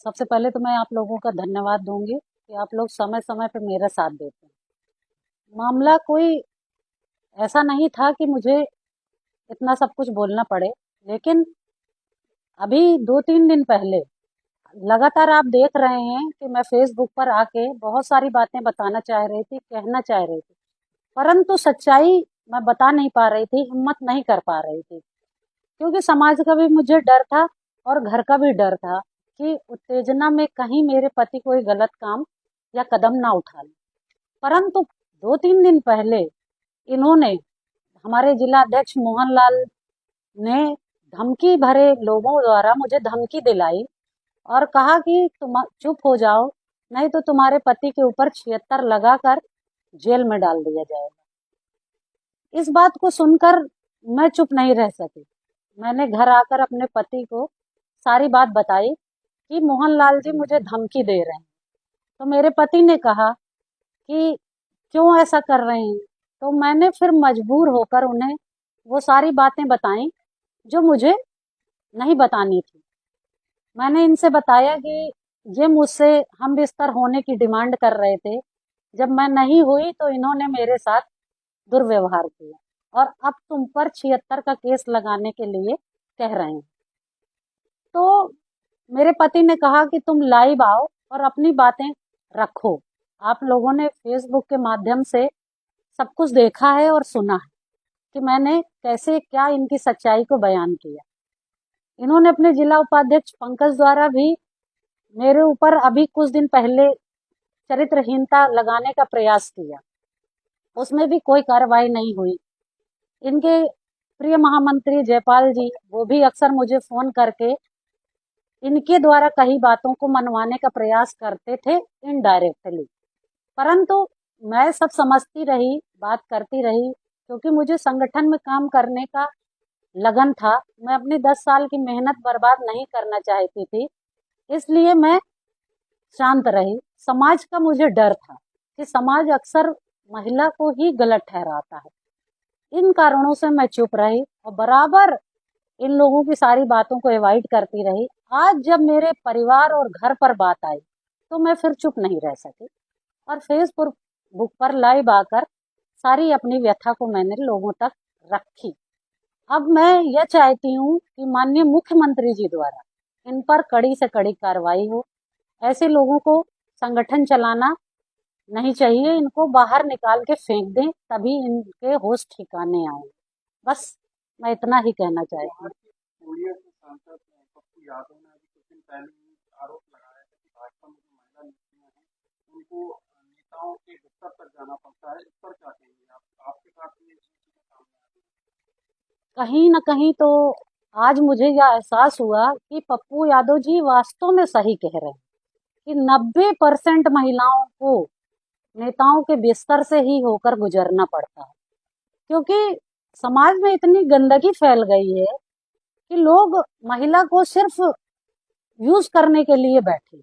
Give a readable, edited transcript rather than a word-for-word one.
सबसे पहले तो मैं आप लोगों का धन्यवाद दूंगी कि आप लोग समय समय पे मेरा साथ देते हैं। मामला कोई ऐसा नहीं था कि मुझे इतना सब कुछ बोलना पड़े, लेकिन अभी 2-3 दिन पहले लगातार आप देख रहे हैं कि मैं फेसबुक पर आके बहुत सारी बातें बताना चाह रही थी, कहना चाह रही थी, परंतु सच्चाई मैं बता नहीं पा रही थी, हिम्मत नहीं कर पा रही थी, क्योंकि समाज का भी मुझे डर था और घर का भी डर था कि उत्तेजना में कहीं मेरे पति कोई गलत काम या कदम ना उठा ले। परंतु 2-3 दिन पहले इन्होंने, हमारे जिला अध्यक्ष मोहनलाल ने धमकी भरे लोगों द्वारा मुझे धमकी दिलाई और कहा कि तुम चुप हो जाओ, नहीं तो तुम्हारे पति के ऊपर 76 लगाकर जेल में डाल दिया जाएगा। इस बात को सुनकर मैं चुप नहीं रह सकी। मैंने घर आकर अपने पति को सारी बात बताई कि मोहनलाल जी मुझे धमकी दे रहे हैं। तो मेरे पति ने कहा कि क्यों ऐसा कर रहे हैं। तो मैंने फिर मजबूर होकर उन्हें वो सारी बातें बताई जो मुझे नहीं बतानी थी। मैंने इनसे बताया कि ये मुझसे हम बिस्तर होने की डिमांड कर रहे थे, जब मैं नहीं हुई तो इन्होंने मेरे साथ दुर्व्यवहार किया और अब तुम पर 76 का केस लगाने के लिए कह रहे हैं। तो मेरे पति ने कहा कि तुम लाइव आओ और अपनी बातें रखो। आप लोगों ने फेसबुक के माध्यम से सब कुछ देखा है और सुना है कि मैंने कैसे क्या इनकी सच्चाई को बयान किया। इन्होंने अपने जिला उपाध्यक्ष पंकज द्वारा भी मेरे ऊपर अभी कुछ दिन पहले चरित्रहीनता लगाने का प्रयास किया, उसमें भी कोई कार्रवाई नहीं हुई। इनके प्रिय महामंत्री जयपाल जी, वो भी अक्सर मुझे फोन करके इनके द्वारा कही बातों को मनवाने का प्रयास करते थे इनडायरेक्टली, परंतु मैं सब समझती रही, बात करती रही, क्योंकि मुझे संगठन में काम करने का लगन था। मैं अपनी 10 साल की मेहनत बर्बाद नहीं करना चाहती थी, इसलिए मैं शांत रही। समाज का मुझे डर था कि समाज अक्सर महिला को ही गलत ठहराता है। इन कारणों से मैं चुप रही और बराबर इन लोगों की सारी बातों को अवॉइड करती रही। आज जब मेरे परिवार और घर पर बात आई तो मैं फिर चुप नहीं रह सकी और फेसबुक पर लाइव आकर सारी अपनी व्यथा को मैंने लोगों तक रखी। अब मैं यह चाहती हूँ कि माननीय मुख्यमंत्री जी द्वारा इन पर कड़ी से कड़ी कार्रवाई हो। ऐसे लोगों को संगठन चलाना नहीं चाहिए, इनको बाहर निकाल के फेंक दें, तभी इनके होश ठिकाने आए। बस मैं इतना ही कहना चाहती हूँ। पूर्णिया के सांसद पप्पू यादव ने अभी कुछ दिन पहले ही आरोप लगाया है कि भाजपा में जो महिला नेत्रियां हैं उनको नेताओं के बिस्तर तक जाना पड़ता है। इस पर क्या कहेंगे आप? आपके साथ भी ये चीजें सामने आ रही हैं। कहीं न कहीं तो आज मुझे यह एहसास हुआ कि पप्पू यादव जी वास्तव में सही कह रहे हैं कि 90% महिलाओं को नेताओं के बिस्तर से ही होकर गुजरना पड़ता है, क्योंकि समाज में इतनी गंदगी फैल गई है कि लोग महिला को सिर्फ यूज करने के लिए बैठे।